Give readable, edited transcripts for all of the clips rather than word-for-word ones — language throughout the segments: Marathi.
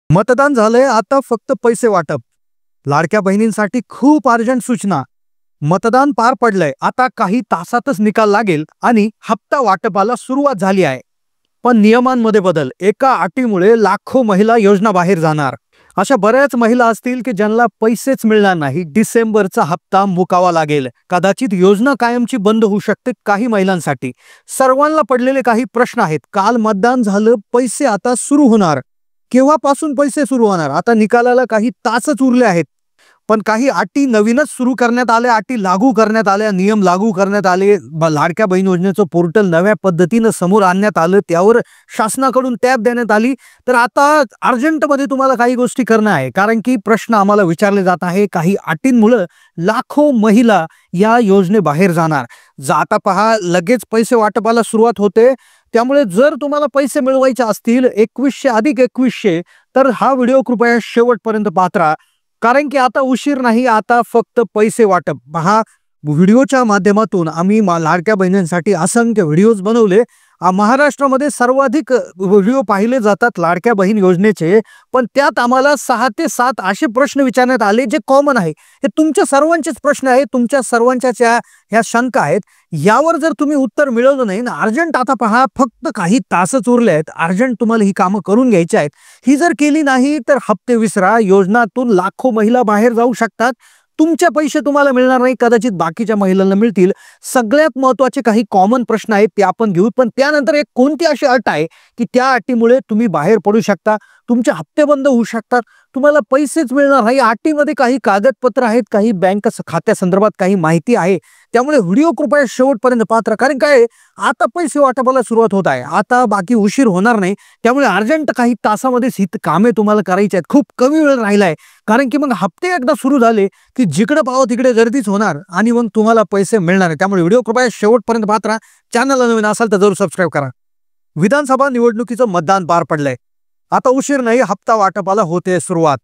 मतदान झालंय, आता फक्त पैसे वाटप. लाडक्या बहिणींसाठी खूप अर्जंट सूचना. मतदान पार पडलंय, आता काही तासातच निकाल लागेल आणि हप्ता वाटपाला सुरुवात झाली आहे. पण नियमांमध्ये बदल. एका अटीमुळे लाखो महिला योजना बाहेर जाणार. अशा बऱ्याच महिला असतील की ज्यांना पैसेच मिळणार नाही. डिसेंबरचा हप्ता मुकावा लागेल. कदाचित योजना कायमची बंद होऊ शकते काही महिलांसाठी. सर्वांना पडलेले काही प्रश्न आहेत. काल मतदान झालं, पैसे आता सुरू होणार. केव्हापासून पैसे सुरू होणार? आता निकालाला काही तासच उरले आहेत. पण काही अटी नवीनच सुरू करण्यात आल्या, अटी लागू करण्यात आल्या, नियम लागू करण्यात आले. लाडक्या बहीण योजनेचं पोर्टल नव्या पद्धतीनं समोर आणण्यात आलं, त्यावर शासनाकडून टॅब देण्यात आली. तर आता अर्जंटमध्ये तुम्हाला काही गोष्टी करणं आहे, कारण की प्रश्न आम्हाला विचारले जात आहे. काही अटींमुळे लाखो महिला या योजनेबाहेर जाणार. आता पहा, लगेच पैसे वाटपाला सुरुवात होते. त्यामुळे जर तुम्हाला पैसे मिळवायचे असतील 2100 अधिक 2100, तर हा व्हिडिओ कृपया शेवटपर्यंत पाहत राहा, कारण की आता उशीर नाही, आता फक्त पैसे वाटप. पहा, व्हिडिओच्या माध्यमातून आम्ही लाडक्या बहिणींसाठी असंख्य व्हिडिओज बनवले. महाराष्ट्रामध्ये सर्वाधिक व्हिडिओ पाहिले जातात लाडक्या बहीण योजनेचे. पण त्यात आम्हाला 6 ते 7 असे प्रश्न विचारण्यात आले जे कॉमन आहे. हे तुमच्या सर्वांचेच प्रश्न आहेत, तुमच्या सर्वांच्या ह्या शंका आहेत. यावर जर तुम्ही उत्तर मिळवलं नाही ना, अर्जंट, आता पहा फक्त काही तासच उरले आहेत. अर्जंट तुम्हाला ही कामं करून घ्यायची आहेत. ही जर केली नाही तर हप्ते विसरा. योजनातून लाखो महिला बाहेर जाऊ शकतात. तुमचे पैसे तुम्हाला मिळणार नाही, कदाचित बाकीच्या महिलांना मिळतील. सगळ्यात महत्त्वाचे काही कॉमन प्रश्न आहेत ते आपण घेऊ. पण त्यानंतर एक कोणती अशी अट आहे की त्या अटीमुळे तुम्ही बाहेर पडू शकता, तुमचे हप्ते बंद होऊ शकतात, तुम्हाला पैसेच मिळणार नाही. अटीमध्ये काही कागदपत्र आहेत, काही बँक खात्यासंदर्भात काही माहिती आहे. त्यामुळे व्हिडिओ कृपया शेवटपर्यंत पाहत राहा, कारण काय, आता पैसे वाटपाला सुरुवात होत आहे. आता बाकी उशीर होणार नाही. त्यामुळे अर्जंट काही तासामध्येच ही कामे तुम्हाला करायची आहेत. खूप कमी वेळ राहिला आहे, कारण की मग हप्ते एकदा सुरू झाले की जिकडे पाहावं तिकडे गर्दीच होणार आणि मग तुम्हाला पैसे मिळणार आहे. त्यामुळे व्हिडिओ कृपया शेवटपर्यंत पाहत राहा. चॅनलला नवीन असाल तर जरूर सबस्क्राईब करा. विधानसभा निवडणुकीचं मतदान पार पडलंय. आता उशीर नाही, हप्ता वाटपाला होते सुरुवात.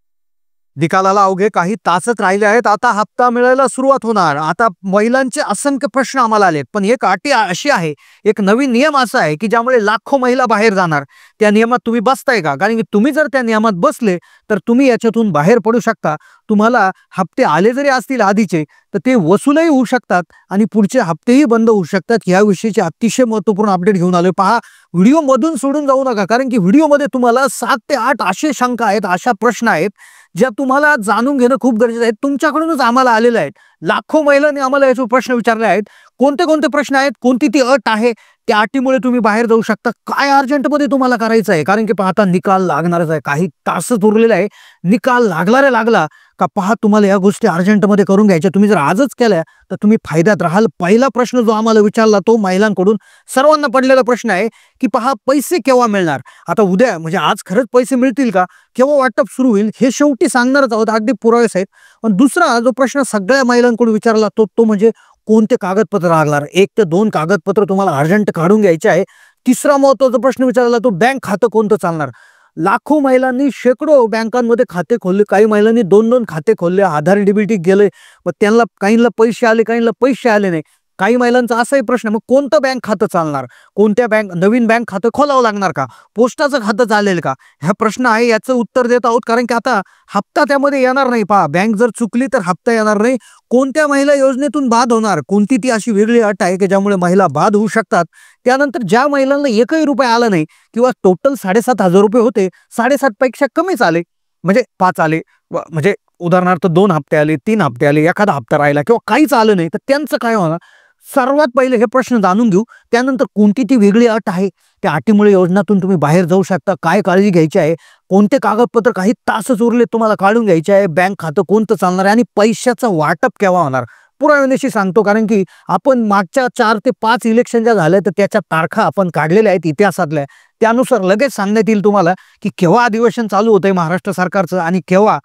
निकालाला अवघे काही तासच राहिले आहेत. आता हप्ता मिळायला सुरुवात होणार. आता महिलांचे असंख्य प्रश्न आम्हाला आलेत, पण एक अटी अशी आहे, एक नवीन नियम असा आहे की ज्यामुळे लाखो महिला बाहेर जाणार. त्या नियमात तुम्ही बसताय का? कारण की तुम्ही जर त्या नियमात बसले तर तुम्ही याच्यातून बाहेर पडू शकता. तुम्हाला हप्ते आले जरी असतील आधीचे, तर ते वसूलही होऊ शकतात आणि पुढचे हप्तेही बंद होऊ शकतात. याविषयीचे अतिशय महत्त्वपूर्ण अपडेट घेऊन आलोय. पहा, व्हिडिओ मधून सोडून जाऊ नका, कारण की व्हिडिओमध्ये तुम्हाला 7 ते 8 असे शंका आहेत, अशा प्रश्न आहेत ज्या तुम्हाला जाणून घेणं खूप गरजेचं आहे. तुमच्याकडूनच आम्हाला आलेले आहेत. लाखो महिलांनी आम्हाला याचे प्रश्न विचारले आहेत. कोणते कोणते प्रश्न आहेत, कोणती ती अट आहे, त्या अटीमुळे तुम्ही बाहेर जाऊ शकता, काय अर्जंटमध्ये तुम्हाला करायचं आहे, कारण की पाहता निकाल लागणारच आहे. काही तासच उरलेला आहे. निकाल लागला का पहा, तुम्हाला या गोष्टी अर्जंटमध्ये करून घ्यायच्या. तुम्ही जर आजच केल्या तर तुम्ही फायद्यात राहाल. पहिला प्रश्न जो आम्हाला विचारला तो महिलांकडून सर्वांना पडलेला प्रश्न आहे की पहा, पैसे केव्हा मिळणार? आता उद्या, म्हणजे आज खरंच पैसे मिळतील का? केव्हा वाटप सुरू होईल हे शेवटी सांगणारच आहोत, अगदी पुरावेच आहेत. पण दुसरा जो प्रश्न सगळ्या महिलांकडून विचारला तो म्हणजे कोणते कागदपत्र लागणार? 1 ते 2 कागदपत्र तुम्हाला अर्जंट काढून घ्यायचे आहे. तिसरा महत्त्वाचा प्रश्न विचारला तो बँक खातं कोणतं चालणार? लाखो महिलांनी शेकडो बँकांमध्ये खाते खोलले. काही महिलांनी 2-2 खाते खोलले, आधार डीबीटी गेले. मग त्यांना काहींना पैसे आले, काहींना पैसे आले नाही. काही महिलांचा असाही प्रश्न, मग कोणतं बँक खातं चालणार? कोणत्या नवीन बँक खातं खोलावं लागणार का? पोस्टाचं खातं चालेल का? हा प्रश्न आहे, याचं उत्तर देत आहोत, कारण की आता हप्ता त्यामध्ये येणार नाही. पहा, बँक जर चुकली तर हप्ता येणार नाही. कोणत्या महिला योजनेतून बाद होणार? कोणती ती अशी वेगळी अट आहे की ज्यामुळे महिला बाद होऊ शकतात? त्यानंतर ज्या महिलांना एकही रुपये आला नाही किंवा टोटल 7,500 रुपये होते, 7.5 पेक्षा कमीच आले, म्हणजे 5 आले, म्हणजे उदाहरणार्थ 2 हप्ते आले, 3 हप्ते आले, एखादा हप्ता राहिला किंवा काहीच आलं नाही, तर त्यांचं काय होणार? सर्वात पहिले हे प्रश्न जाणून घेऊ. त्यानंतर कोणती ती वेगळी अट आहे, त्या अटीमुळे योजनातून तुम्ही बाहेर जाऊ शकता, काय काळजी घ्यायची आहे, कोणते कागदपत्र काही तासच उरले तुम्हाला काढून घ्यायचे आहे, बँक खातं कोणतं चालणार आहे आणि पैशाचं वाटप केव्हा होणार? पुराव्यानिशी सांगतो, कारण की आपण मागच्या 4 ते 5 इलेक्शन ज्या झाल्या तर त्याच्या तारखा आपण काढलेल्या आहेत इतिहासातल्या. त्यानुसार लगेच सांगण्यात येईल तुम्हाला की केव्हा अधिवेशन चालू होतंय महाराष्ट्र सरकारचं आणि केव्हा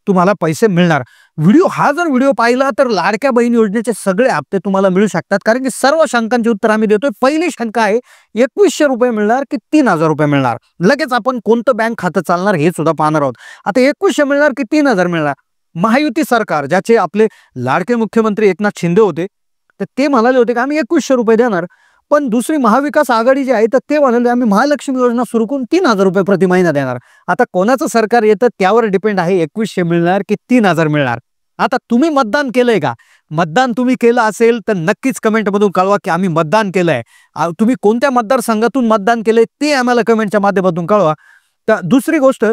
तुम्हाला पैसे मिळणार. हा जर व्हिडिओ पाहिला तर लाडक्या बहीण योजनेचे सगळे हप्ते तुम्हाला मिळू शकतात, कारण की सर्व शंकांचे उत्तर आम्ही देतोय. पहिली शंका आहे, 2100 रुपये मिळणार की 3000 रुपये मिळणार? लगेच आपण कोणतं बँक खातं चालणार हे सुद्धा पाहणार आहोत. आता 2100 मिळणार की 3000 मिळणार? महायुती सरकार, ज्याचे आपले लाडके मुख्यमंत्री एकनाथ शिंदे होते, तर ते म्हणाले होते की आम्ही 2100 रुपये देणार. पण दुसरी महाविकास आघाडी जी आहे तर ते म्हणाले आम्ही महालक्ष्मी योजना सुरू करून 3,000 रुपये प्रति महिना देणार. आता कोणाचं सरकार येतं त्यावर डिपेंड आहे, 2100 मिळणार की 3,000 मिळणार. आता तुम्ही मतदान केलंय का? मतदान तुम्ही केलं असेल तर नक्कीच कमेंटमधून कळवा की आम्ही मतदान केलंय. तुम्ही कोणत्या मतदारसंघातून मतदान केलंय ते आम्हाला कमेंटच्या माध्यमातून कळवा. तर दुसरी गोष्ट,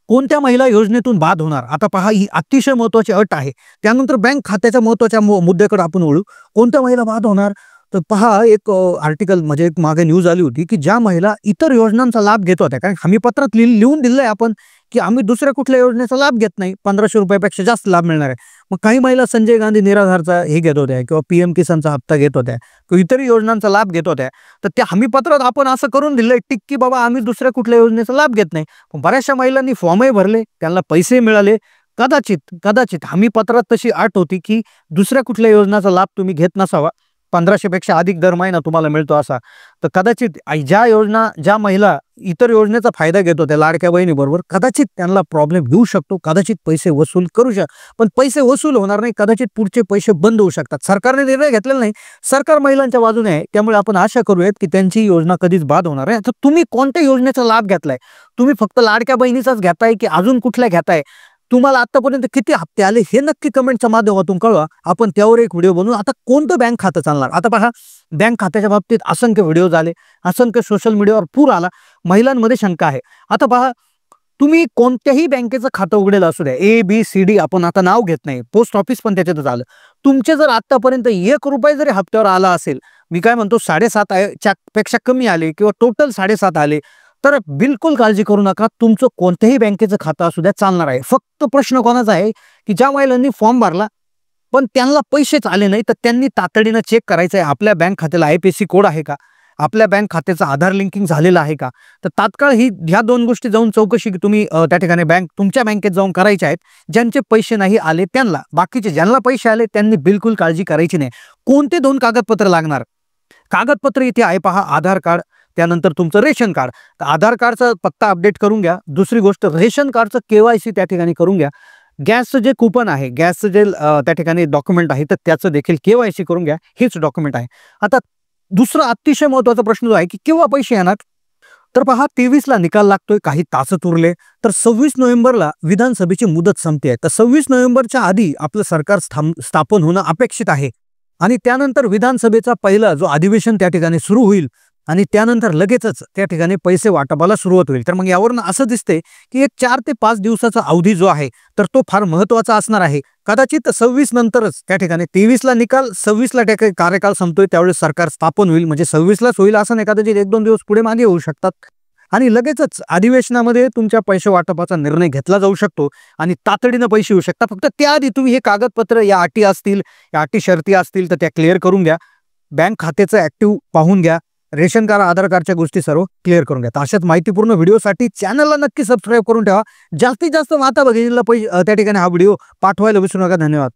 कोणत्या महिला योजनेतून बाद होणार? आता पहा, ही अतिशय महत्त्वाची अट आहे. त्यानंतर बँक खात्याच्या महत्त्वाच्या मुद्द्याकडे आपण वळू. कोणत्या महिला बाद होणार? तर पहा, एक आर्टिकल म्हणजे एक मागे न्यूज आली होती की ज्या महिला इतर योजनांचा लाभ घेत होत्या, कारण हमीपत्रात लिहून दिलंय आपण की आम्ही दुसऱ्या कुठल्या योजनेचा लाभ घेत नाही, 1500 रुपयापेक्षा जास्त लाभ मिळणार आहे. मग काही महिला संजय गांधी निराधारचा हे घेत होत्या किंवा PM किसानचा हप्ता घेत होत्या किंवा इतर योजनांचा लाभ घेत होत्या. तर त्या हमीपत्रात आपण असं करून दिलंय टिक की बाबा आम्ही दुसऱ्या कुठल्या योजनेचा लाभ घेत नाही. पण बऱ्याचशा महिलांनी फॉर्मही भरले, त्यांना पैसे मिळाले. कदाचित हमीपत्रात तशी अट होती की दुसऱ्या कुठल्या योजनाचा लाभ तुम्ही घेत नसावा, 1500 पेक्षा अधिक दर महिना तुम्हाला मिळतो असा. तर कदाचित ज्या महिला इतर योजनेचा फायदा घेत होत्या लाडक्या बहिणीबरोबर, कदाचित त्यांना प्रॉब्लेम येऊ शकतो, कदाचित पैसे वसूल करू पण पैसे वसूल होणार नाही, कदाचित पुढचे पैसे बंद होऊ शकतात. सरकारने निर्णय घेतलेला नाही, सरकार महिलांच्या बाजूने आहे. त्यामुळे आपण आशा करूयात की त्यांची योजना कधीच बाद होणार आहे. तर तुम्ही कोणत्या योजनेचा लाभ घेतलाय? तुम्ही फक्त लाडक्या बहिणीचाच घेताय की अजून कुठल्या घेताय? तुम्हाला आतापर्यंत किती हप्ते आले हे नक्की कमेंटच्या माध्यमातून कळवा. आपण त्यावर एक व्हिडिओ बनवू. आता कोणतं बँक खातं चालणार? आता पहा, बँक खात्याच्या बाबतीत असंख्य व्हिडिओ झाले, असंख्य सोशल मीडियावर पूर आला, महिलांमध्ये शंका आहे. आता पहा, तुम्ही कोणत्याही बँकेचं खातं उघडेल असू द्या, ABCD, आपण आता नाव घेत नाही, पोस्ट ऑफिस पण त्याच्यातच आलं. तुमचे जर आतापर्यंत 1 रुपया जरी हप्त्यावर आला असेल, मी काय म्हणतो 7.5 पेक्षा कमी आले किंवा टोटल 7.5 आले, तर बिलकुल काळजी करू नका. तुमचं कोणत्याही बँकेचं खातं असू द्या, चालणार आहे. फक्त प्रश्न कोणाचा आहे की ज्या महिलांनी फॉर्म भरला पण त्यांना पैसेच आले नाही, तर त्यांनी तातडीनं चेक करायचं आहे आपल्या बँक खात्याला IFSC कोड आहे का, आपल्या बँक खात्याचं आधार लिंकिंग झालेलं आहे का. तर तात्काळ ह्या 2 गोष्टी जाऊन चौकशी तुम्ही त्या ठिकाणी तुमच्या बँकेत जाऊन करायच्या आहेत. ज्यांचे पैसे नाही आले त्यांना, बाकीचे ज्यांना पैसे आले त्यांनी बिलकुल काळजी करायची नाही. कोणते 2 कागदपत्र लागणार? कागदपत्र इथे आहे पहा, आधार कार्ड, त्यानंतर तुमचं रेशन कार्ड. तर आधार कार्डचा पत्ता अपडेट करून घ्या. दुसरी गोष्ट, रेशन कार्डचं KYC त्या ठिकाणी करून घ्या. गॅसचं जे कुपन आहे, गॅसचं जे त्या ठिकाणी डॉक्युमेंट आहे, तर त्याचं देखील KYC करून घ्या. हेच डॉक्युमेंट आहे. आता दुसरा अतिशय महत्त्वाचा प्रश्न जो आहे की केव्हा पैसे येणार? तर पहा, 23ला निकाल लागतोय, काही तासच उरले. तर 26 नोव्हेंबरला विधानसभेची मुदत संपते आहे. तर 26 नोव्हेंबरच्या आधी आपलं सरकार स्थापन होणं अपेक्षित आहे. आणि त्यानंतर विधानसभेचा पहिला जो अधिवेशन त्या ठिकाणी सुरू होईल आणि त्यानंतर लगेचच त्या ठिकाणी पैसे वाटपाला सुरुवात होईल. तर मग यावरून असं दिसते की एक 4 ते 5 दिवसाचा अवधी जो आहे तर तो फार महत्त्वाचा असणार आहे. कदाचित 26 नंतरच त्या ठिकाणी 23ला निकाल, 26ला कार्यकाळ संपतोय, त्यावेळेस सरकार स्थापन होईल. म्हणजे 26लाच होईल असं नाही, कदाचित 1-2 दिवस पुढे मागे होऊ शकतात. आणि लगेचच अधिवेशनामध्ये तुमच्या पैसे वाटपाचा निर्णय घेतला जाऊ शकतो आणि तातडीनं पैसे येऊ शकतात. फक्त त्याआधी तुम्ही हे कागदपत्र, या अटी असतील, या अटी शर्ती असतील तर त्या क्लिअर करून घ्या. बँक खात्याचं ऍक्टिव्ह पाहून घ्या. रेशन कार्ड, आधार कार्डच्या गोष्टी सर्व क्लिअर करून घ्या. अशाच माहितीपूर्ण व्हिडिओसाठी चॅनलला नक्की सबस्क्राईब करून ठेवा. जास्तीत जास्त माता भगिनीला त्या ठिकाणी हा व्हिडिओ पाठवायला विसरू नका. धन्यवाद.